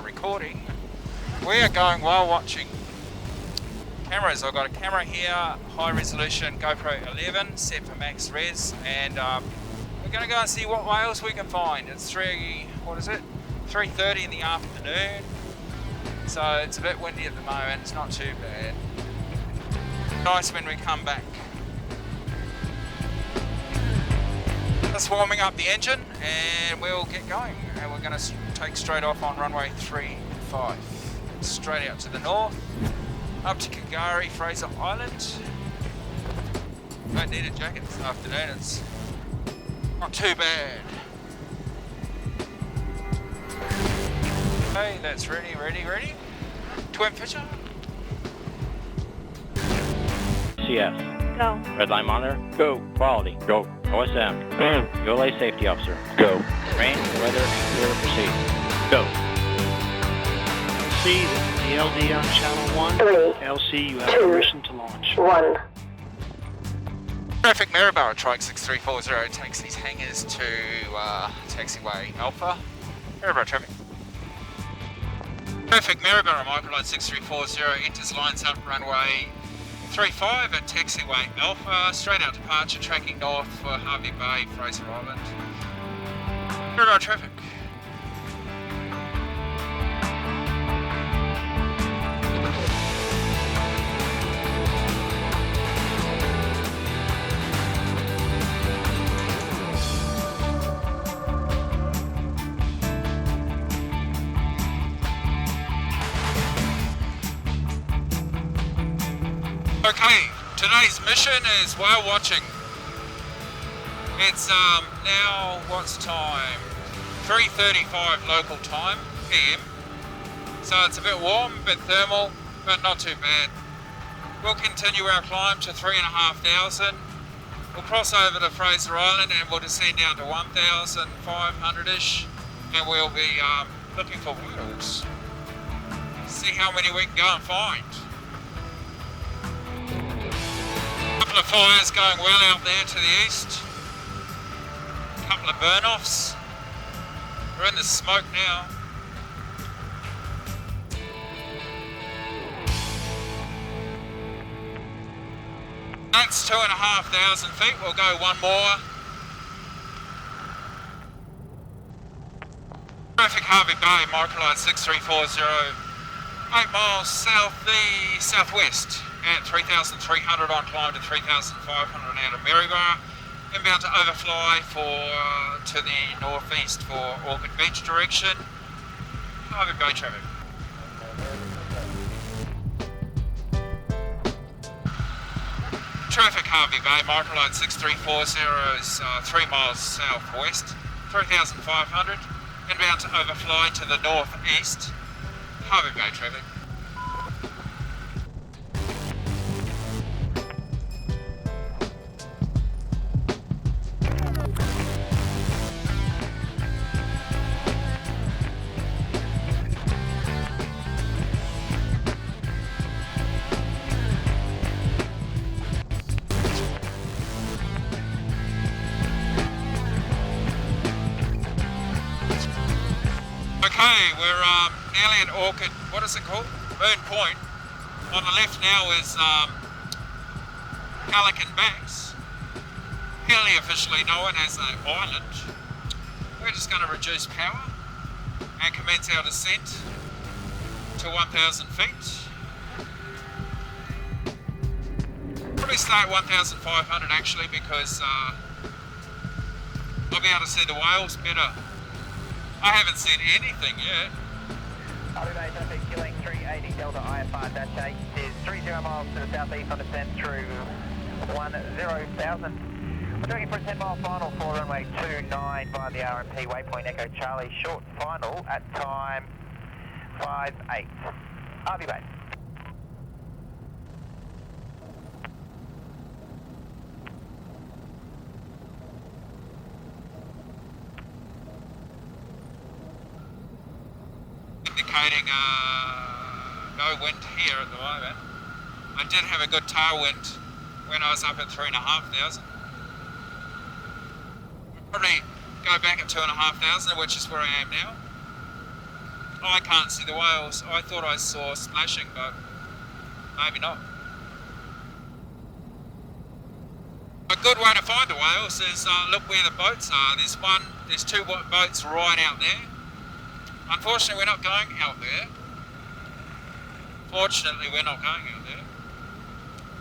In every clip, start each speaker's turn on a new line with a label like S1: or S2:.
S1: start recording. We are going whale watching. Cameras, I've got a camera here, high resolution GoPro 11 set for max res, and we're going to go and see what whales we can find. It's 3:30 in the afternoon, so it's a bit windy at the moment. It's not too bad. Nice when we come back. Just warming up the engine and we'll get going, and we're going to take straight off on runway 35 straight out to the north up to K'Gari Fraser Island. Don't need a jacket this afternoon, it's not too bad. Okay, that's ready. Twin pitcher.
S2: CS.
S3: Go.
S2: Red line monitor. Go. Quality. Go. OSM.
S4: Go.
S2: ULA safety officer.
S4: Go.
S2: Rain, weather, and clear to proceed. Go.
S5: LC, this is the LD on channel 1.
S3: 3,
S5: LC, you have
S3: 2,
S5: permission to launch.
S3: 1.
S1: Traffic Maryborough Trike 6340 takes these hangars to taxiway Alpha. Maryborough traffic. Traffic Maryborough Microlight 6340 enters lines up runway 35 at taxiway Alpha, straight out departure, tracking north for Harvey Bay, Fraser Island. Maryborough traffic. Okay, today's mission is whale watching. It's now, what's the time? 3:35 local time, PM. So it's a bit warm, a bit thermal, but not too bad. We'll continue our climb to 3,500. We'll cross over to Fraser Island and we'll descend down to 1,500-ish, and we'll be looking for whales. See how many we can go and find. Couple of fires going well out there to the east. Couple of burn-offs. We're in the smoke now. That's 2,500 feet. We'll go one more. Traffic Harvey Bay, Microlight 6340. 8 miles southwest at 3,300 on climb to 3,500 out of Maryborough. Inbound to overfly to the northeast for Orchid Beach direction. Harvey Bay traffic. Traffic Harvey Bay, Microlight 6340 is 3 miles southwest, 3,500. Inbound to overfly to the northeast. Harvey Bay traffic. Okay, we're nearly at Orchid, what is it called? Moon Point. On the left now is Pelican Banks, fairly officially known as an island. We're just going to reduce power and commence our descent to 1,000 feet. Probably start 1,500 actually, because I'll be able to see the whales better. I haven't seen anything yet.
S6: Harvey Bay traffic, killing 380 Delta IFR-8 is 30 miles to the southeast on descent through 10,000. We're doing it for a 10-mile final for runway 29 via the RMP waypoint Echo Charlie, short final at time 5:08. Harvey Bay.
S1: Indicating no wind here at the moment. I did have a good tailwind when I was up at 3,500. Probably go back at 2,500, which is where I am now. I can't see the whales. I thought I saw splashing, but maybe not. A good way to find the whales is look where the boats are. There's two boats right out there. Unfortunately, we're not going out there. Fortunately, we're not going out there.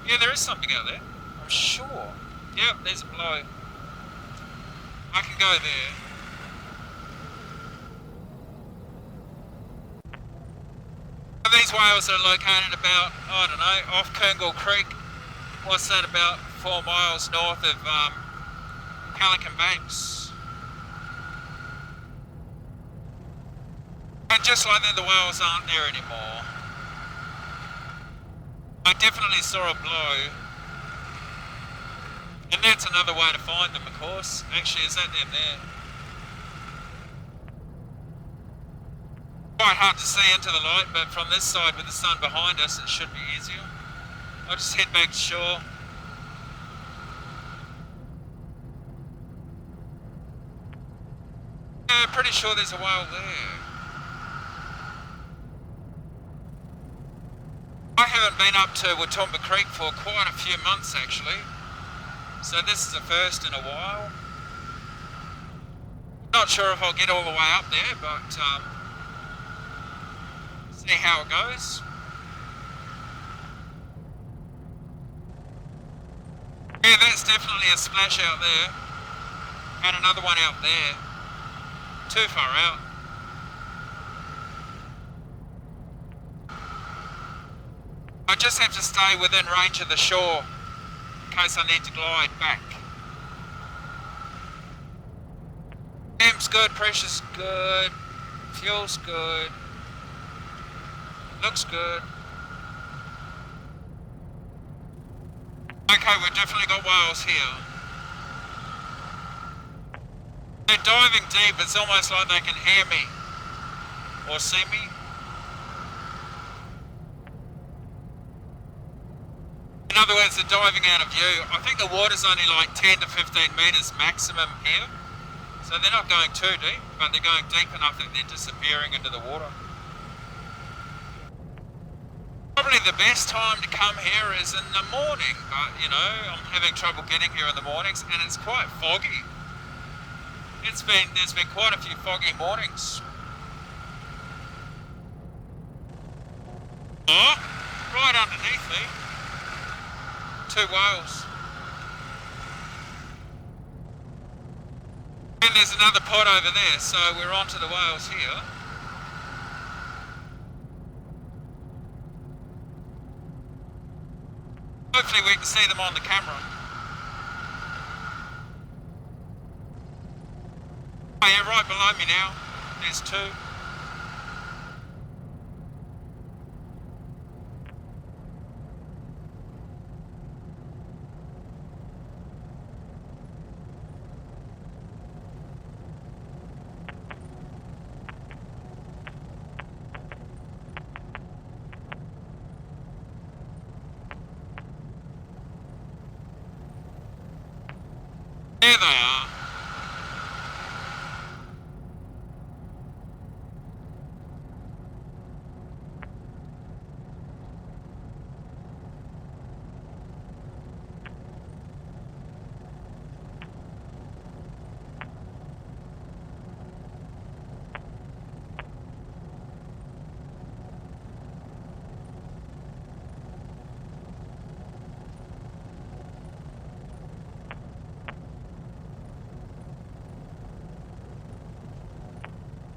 S1: Yeah, there is something out there. I'm sure. Yep, there's a blow. I can go there. These whales are located about, I don't know, off K'Gari Creek. What's that, about 4 miles north of Pelican Banks. And just like that, the whales aren't there anymore. I definitely saw a blow. And that's another way to find them, of course. Actually, is that them there? Quite hard to see into the light, but from this side with the sun behind us, it should be easier. I'll just head back to shore. Yeah, pretty sure there's a whale there. I haven't been up to Humpback Creek for quite a few months actually, so this is the first in a while. Not sure if I'll get all the way up there, but see how it goes. Yeah, that's definitely a splash out there, and another one out there. Too far out. I just have to stay within range of the shore in case I need to glide back. Temp's good, pressure's good, fuel's good, looks good. Okay, we've definitely got whales here. They're diving deep, it's almost like they can hear me or see me. In other words, they're diving out of view. I think the water's only like 10 to 15 metres maximum here. So they're not going too deep, but they're going deep enough that they're disappearing into the water. Probably the best time to come here is in the morning, but you know, I'm having trouble getting here in the mornings and it's quite foggy. There's been quite a few foggy mornings. Oh, right underneath me. 2 whales. And there's another pod over there, so we're on to the whales here. Hopefully we can see them on the camera. Oh yeah, right below me now. There's 2. There they are.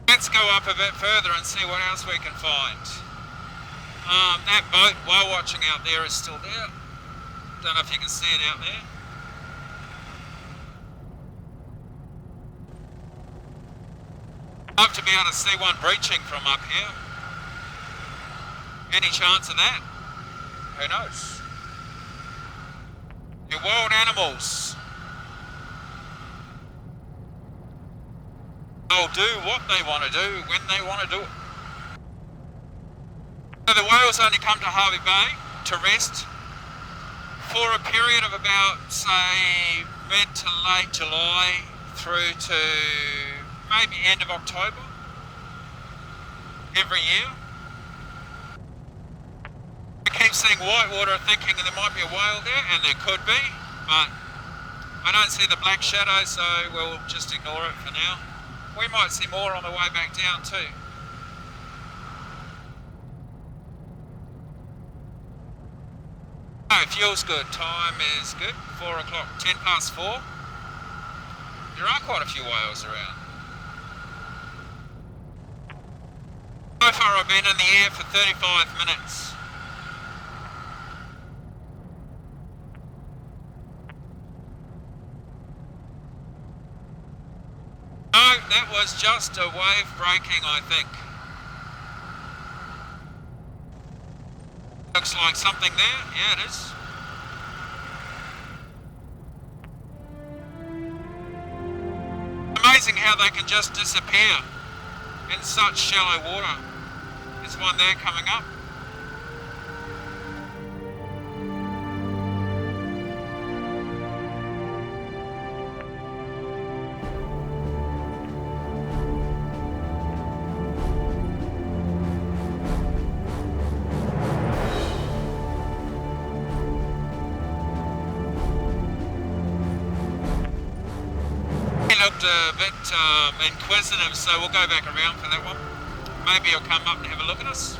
S1: Let's go up a bit further and see what else we can find. That boat, while watching out there, is still there. Don't know if you can see it out there. Love to be able to see one breaching from up here. Any chance of that? Who knows? You're wild animals. They'll do what they want to do when they want to do it. So the whales only come to Hervey Bay to rest for a period of about, say, mid to late July through to maybe end of October. every year. I keep seeing whitewater thinking there might be a whale there, and there could be, but I don't see the black shadow, so we'll just ignore it for now. We might see more on the way back down too. Oh, fuel's good. Time is good. 4 o'clock, 10 past 4. There are quite a few whales around. So far I've been in the air for 35 minutes. No, that was just a wave breaking, I think. Looks like something there. Yeah, it is. Amazing how they can just disappear in such shallow water. There's one there coming up. Looked a bit inquisitive, so we'll go back around for that one. Maybe he'll come up and have a look at us.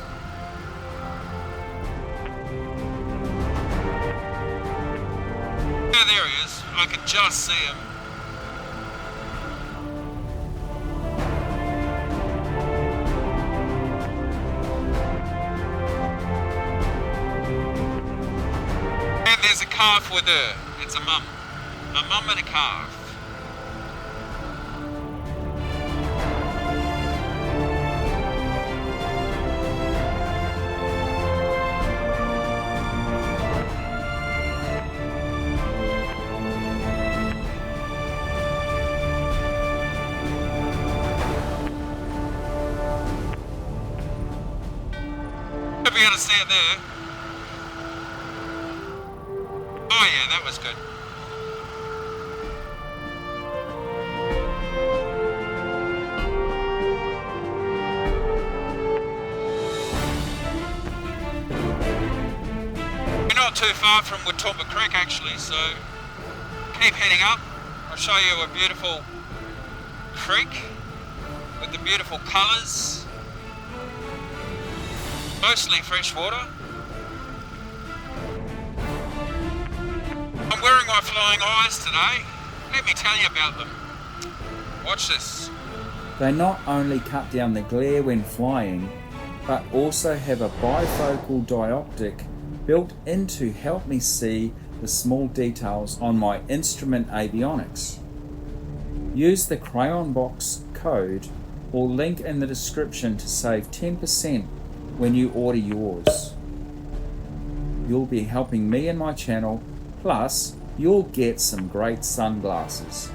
S1: Yeah, there he is. I can just see him. And there's a calf with her. It's a mum. A mum and a calf. Be able to see it there. Oh yeah, that was good. We're not too far from Watumba Creek actually, so keep heading up. I'll show you a beautiful creek with the beautiful colours. Mostly fresh water. I'm wearing my flying eyes today. Let me tell you about them. Watch this.
S3: They not only cut down the glare when flying, but also have a bifocal dioptic built in to help me see the small details on my instrument avionics. Use the CrayonBox code or link in the description to save 10% when you order yours. You'll be helping me and my channel, plus you'll get some great sunglasses.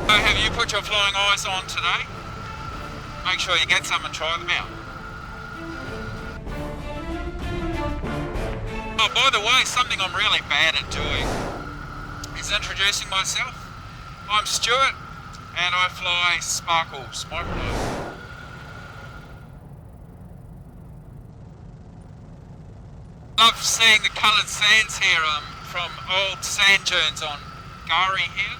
S1: So have you put your flying eyes on today? Make sure you get some and try them out. Oh, by the way, something I'm really bad at doing is introducing myself. I'm Stuart and I fly Sparkles Microlight. Love seeing the coloured sands here from old sand dunes on K'Gari here.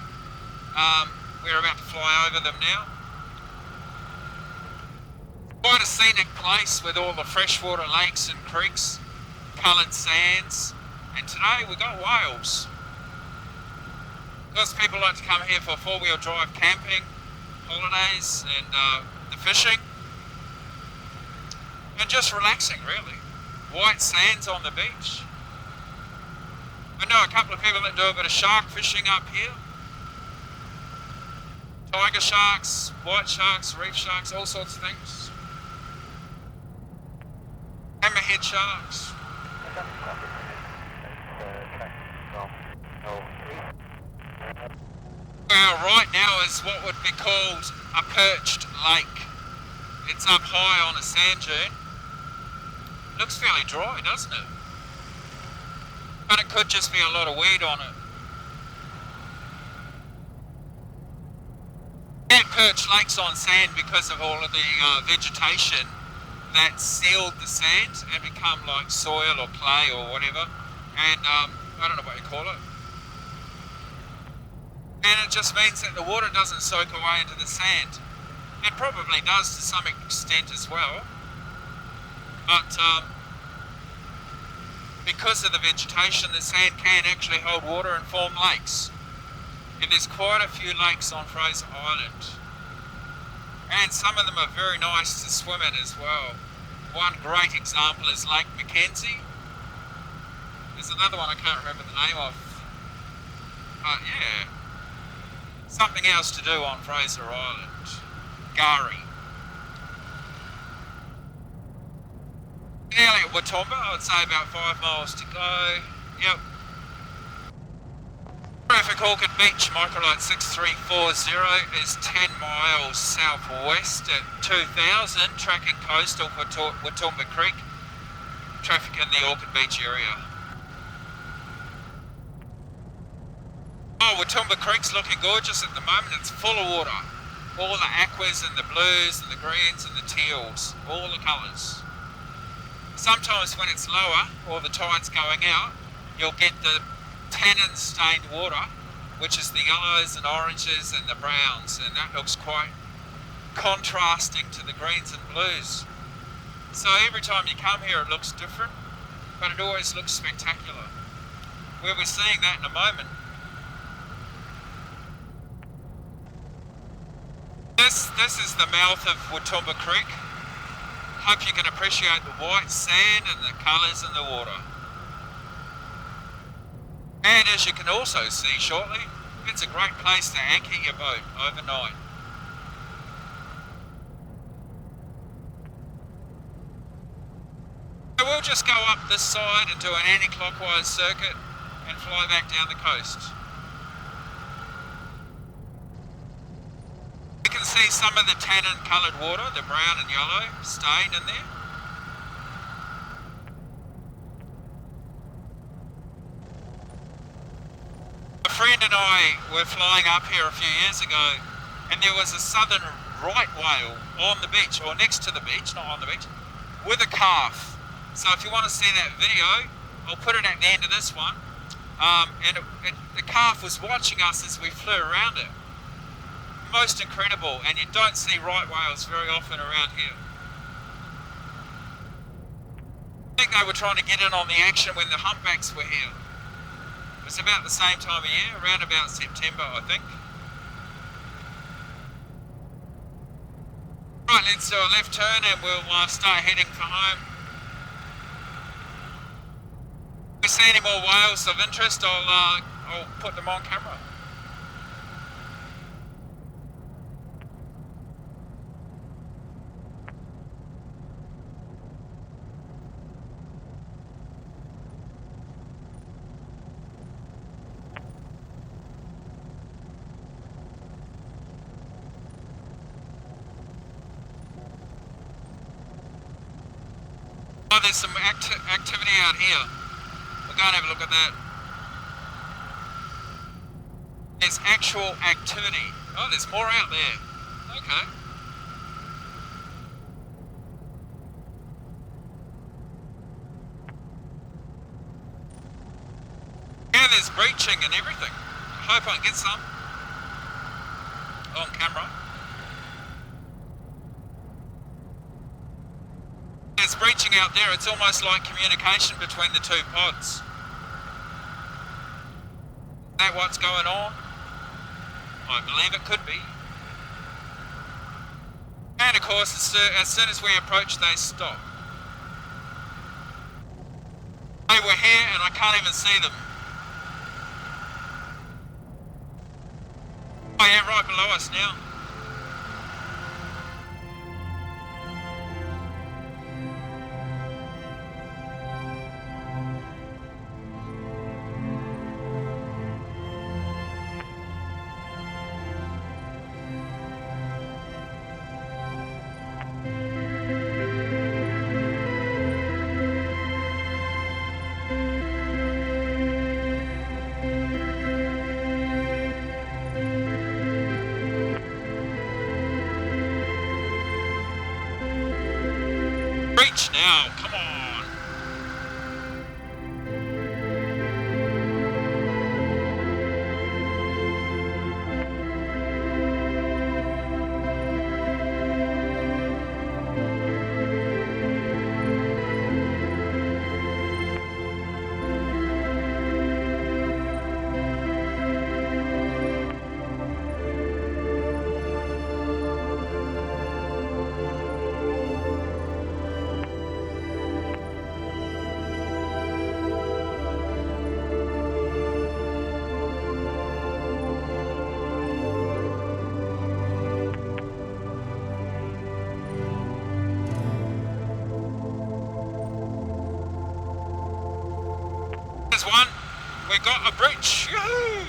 S1: We're about to fly over them now. Quite a scenic place with all the freshwater lakes and creeks, coloured sands, and today we got whales. Because people like to come here for four-wheel drive camping, holidays, and the fishing, and just relaxing really. White sands on the beach. I know a couple of people that do a bit of shark fishing up here. Tiger sharks, white sharks, reef sharks, all sorts of things. Hammerhead sharks. Well, right now is what would be called a perched lake. It's up high on a sand dune. Looks fairly dry, doesn't it? But it could just be a lot of weed on it. And perch lakes on sand because of all of the vegetation that sealed the sand and become like soil or clay or whatever, and I don't know what you call it. And it just means that the water doesn't soak away into the sand. It probably does to some extent as well, but because of the vegetation, the sand can actually hold water and form lakes. And there's quite a few lakes on Fraser Island. And some of them are very nice to swim in as well. One great example is Lake Mackenzie. There's another one I can't remember the name of. But yeah, something else to do on Fraser Island. K'Gari. Nearly at Watomba, I would say about 5 miles to go. Yep. Traffic Orchid Beach, Microlight 6340 is 10 miles southwest at 2000, tracking coastal for Watomba Creek. Traffic in the Orchid Beach area. Oh, Watomba Creek's looking gorgeous at the moment. It's full of water. All the aquas and the blues and the greens and the teals, all the colours. Sometimes when it's lower or the tide's going out, you'll get the tannin stained water, which is the yellows and oranges and the browns, and that looks quite contrasting to the greens and blues. So every time you come here it looks different, but it always looks spectacular. We're seeing that in a moment. This is the mouth of Watomba Creek. Hope you can appreciate the white sand and the colours in the water. And as you can also see shortly, it's a great place to anchor your boat overnight. So we'll just go up this side and do an anti-clockwise circuit and fly back down the coast. You can see some of the tannin coloured water, the brown and yellow, stained in there. A friend and I were flying up here a few years ago, and there was a southern right whale on the beach, or next to the beach, not on the beach, with a calf. So if you want to see that video, I'll put it at the end of this one. The calf was watching us as we flew around it. Most incredible, and you don't see right whales very often around here. I think they were trying to get in on the action when the humpbacks were here. It was about the same time of year, around about September, I think. Right, let's do a left turn and we'll start heading for home. If we see any more whales of interest, I'll put them on camera. Oh, there's some activity out here. We'll go and have a look at that. There's actual activity. Oh, there's more out there. Okay. Yeah, there's breaching and everything. I hope I can get some on camera. There's breaching out there. It's almost like communication between the two pods. Is that what's going on? I believe it could be. And of course, as soon as we approach, they stop. They were here and I can't even see them. Oh yeah, right below us now. now. Come on. One, we got a breach. Yoo-hoo!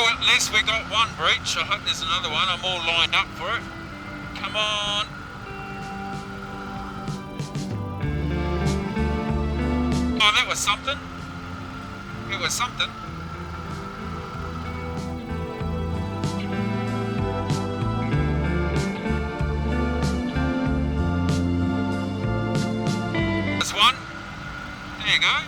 S1: At least we got one breach. I hope there's another one. I'm all lined up for it. Come on. Oh, that was something. It was something. There's one. There you go.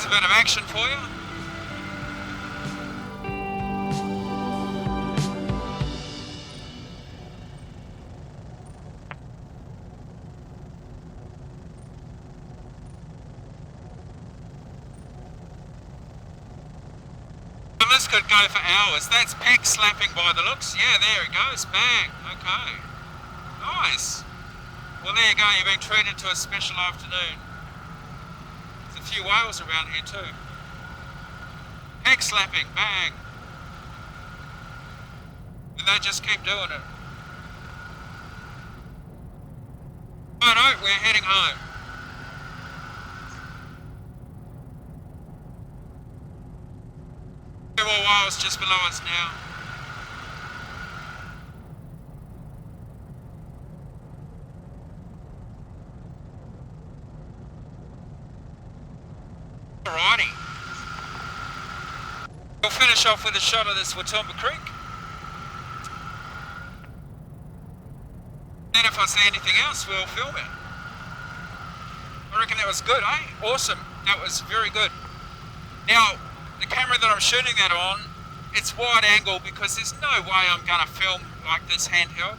S1: Bit of action for you. And this could go for hours. That's peck slapping by the looks. Yeah, there it goes. Bang. Okay. Nice. Well, there you go. You've been treated to a special afternoon. A few whales around here too. Peck slapping, bang. And they just keep doing it. Righto, we're heading home. Two more whales just below us now. Alrighty. We'll finish off with a shot of this Watumba Creek. And if I see anything else, we'll film it. I reckon that was good, eh? Awesome. That was very good. Now, the camera that I'm shooting that on, it's wide angle because there's no way I'm going to film like this handheld.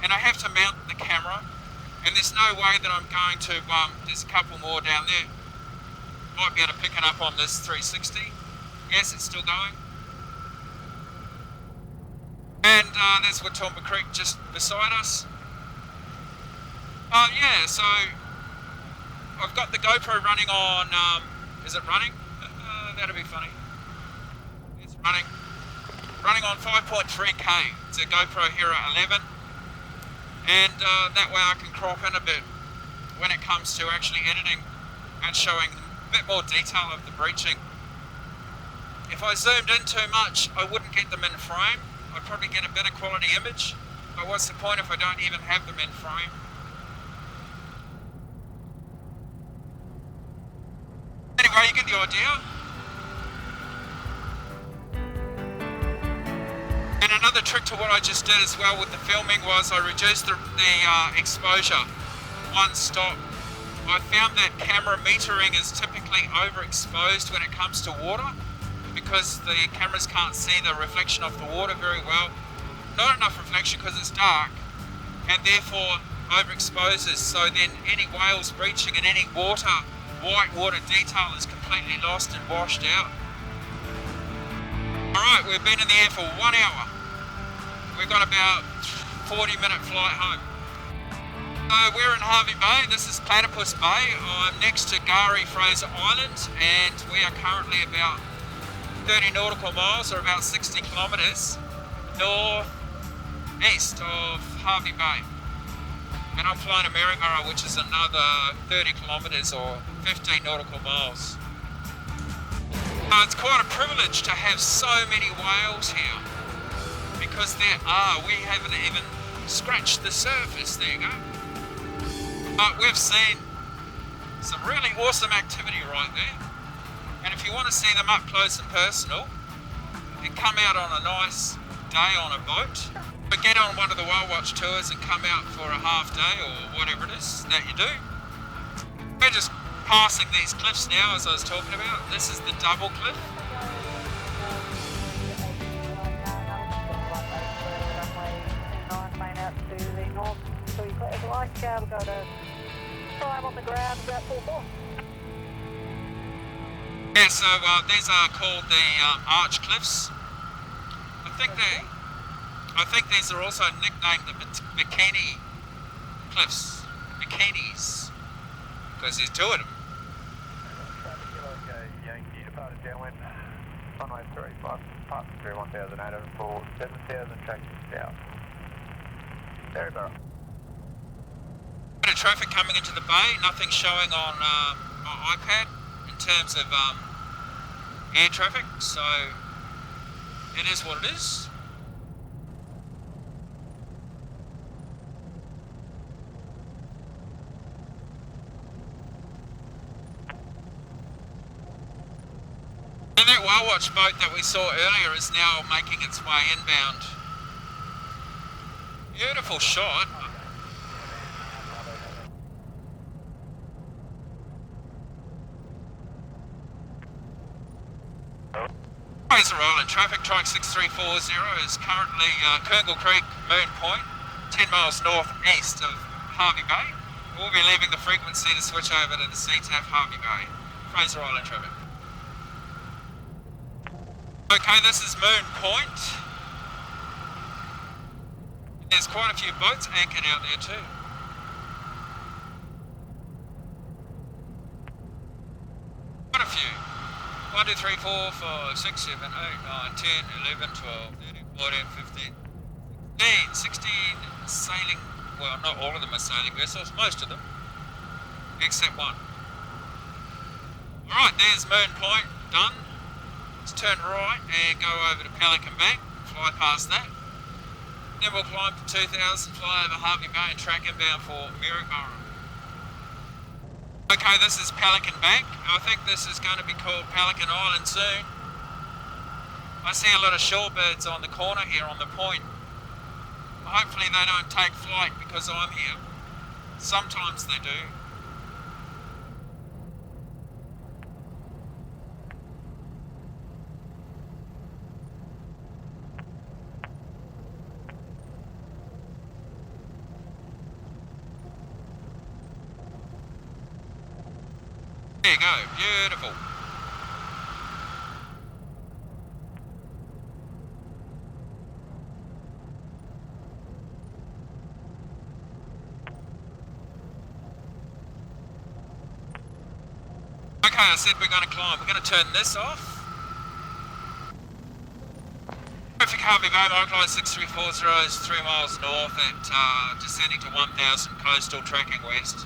S1: And I have to mount the camera. And there's no way that I'm going to, there's a couple more down there. Might be able to pick it up on this 360. Yes, it's still going. And there's Watumba Creek just beside us. Yeah, so I've got the GoPro running on, is it running? That'll be funny. It's running. Running on 5.3K. It's a GoPro Hero 11. And that way I can crop in a bit when it comes to actually editing and showing a bit more detail of the breaching. If I zoomed in too much, I wouldn't get them in frame. I'd probably get a better quality image. But what's the point if I don't even have them in frame? Anyway, you get the idea. And another trick to what I just did as well with the filming was I reduced the exposure one stop. I found that camera metering is typically overexposed when it comes to water because the cameras can't see the reflection of the water very well. Not enough reflection because it's dark, and therefore overexposes, so then any whales breaching and any white water detail is completely lost and washed out. Alright, we've been in the air for 1 hour. We've got about 40-minute flight home. So we're in Harvey Bay. This is Platypus Bay. I'm next to K'Gari Fraser Island, and we are currently about 30 nautical miles, or about 60 kilometres north-east of Harvey Bay. And I'm flying to Maryborough, which is another 30 kilometres or 15 nautical miles. It's quite a privilege to have so many whales here, because we haven't even scratched the surface. There you go. But we've seen some really awesome activity right there. And if you want to see them up close and personal, then come out on a nice day on a boat. But get on one of the whale watch tours and come out for a half day or whatever it is that you do. We're just passing these cliffs now, as I was talking about. This is the double cliff.
S4: We've got a time on the ground about 4-4.
S1: Yeah, so these are called the Arch Cliffs. I think these are also nicknamed the Bikini Cliffs. Bikinis. Because there's two of them.
S6: Yankee departed downwind. Runway 35, part 31,804, 7,000 tracking south. Maryborough.
S1: Bit of traffic coming into the bay, nothing showing on my iPad in terms of air traffic, so it is what it is. And that whale watch boat that we saw earlier is now making its way inbound. Beautiful shot. Fraser Island traffic, Trike 6340 is currently K'Gari Creek, Moon Point, 10 miles northeast of Harvey Bay. We'll be leaving the frequency to switch over to the CTAF Harvey Bay. Fraser Island traffic. Okay, this is Moon Point. There's quite a few boats anchored out there too. Quite a few. 1, 2, 3, 4, 5, 6, 7, 8, 9, 10, 11, 12, 13, 14, 15, 16 sailing, well, not all of them are sailing vessels, most of them, except one. Alright, there's Moon Point, done. Let's turn right and go over to Pelican Bank, fly past that. Then we'll climb to 2000, fly over Harvey Bay and track inbound for Maryborough. Okay, this is Pelican Bank. I think this is going to be called Pelican Island soon. I see a lot of shorebirds on the corner here on the point. Hopefully they don't take flight because I'm here. Sometimes they do. There you go, beautiful. Okay, I said we're going to climb. We're going to turn this off. Traffic Harvey Bay, Microlight 6340 is 3 miles north at descending to 1000, coastal tracking west.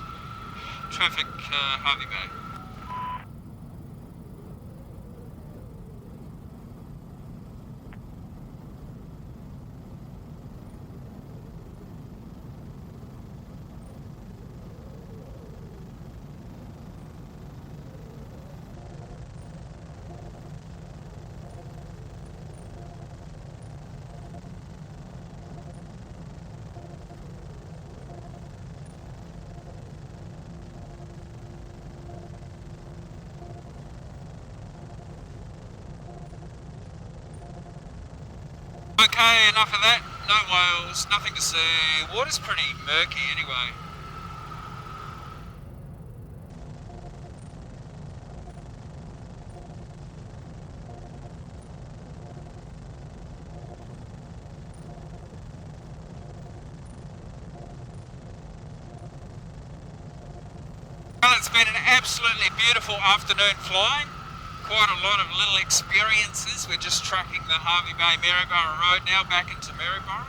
S1: Traffic Harvey Bay. Okay, enough of that. no whales, nothing to see. Water's pretty murky anyway. Well, it's been an absolutely beautiful afternoon flying. Quite a lot of little experiences. We're just tracking the Hervey Bay Maryborough Road now back into Maryborough.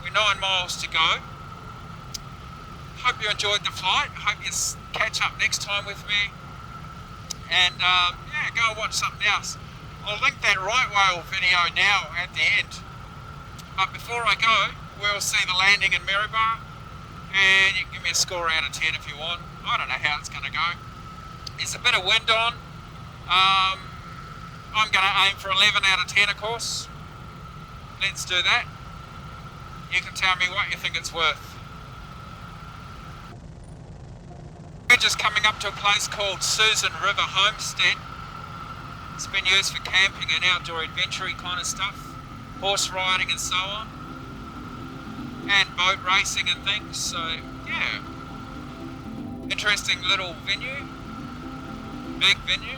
S1: We're 9 miles to go. Hope you enjoyed the flight. Hope you catch up next time with me. And yeah, go and watch something else. I'll link that right whale video now at the end. But before I go, we'll see the landing in Maryborough. And you can give me a score out of 10 if you want. I don't know how it's going to go. There's a bit of wind on. I'm going to aim for 11 out of 10, of course. Let's do that. You can tell me what you think it's worth. We're just coming up to a place called Susan River Homestead. It's been used for camping and outdoor adventure kind of stuff. Horse riding and so on. And boat racing and things, so yeah. Interesting little venue. Big venue.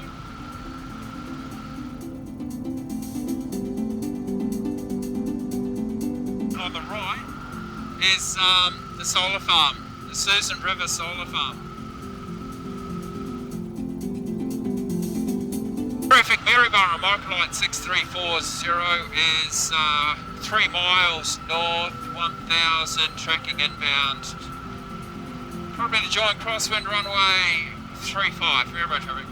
S1: On the right is the solar farm, the Susan River Solar Farm. Terrific. Maryborough Microlight 6340 is 3 miles north, 1000, tracking inbound. Probably the joint crosswind runway 35, Maryborough traffic.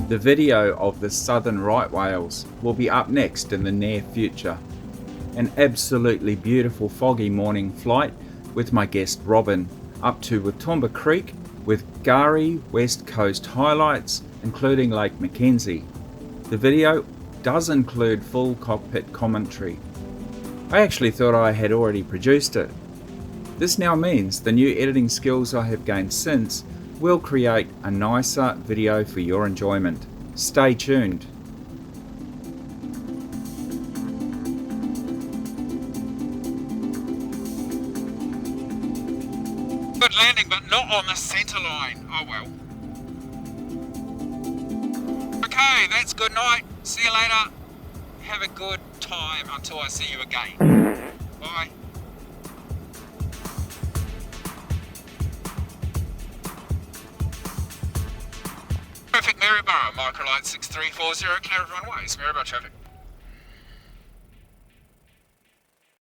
S3: The video of the southern right whales will be up next in the near future. An absolutely beautiful foggy morning flight with my guest Robin up to Watumba Creek with K'Gari West Coast highlights including Lake Mackenzie. The video does include full cockpit commentary. I actually thought I had already produced it. This now means the new editing skills I have gained since will create a nicer video for your enjoyment. Stay tuned.
S1: Good landing, but not on the centre line. Oh well. Okay, that's good night. See you later. Have a good time until I see you again. Bye. Traffic Maryborough, Microlight 6340, clear of runways, Maryborough traffic.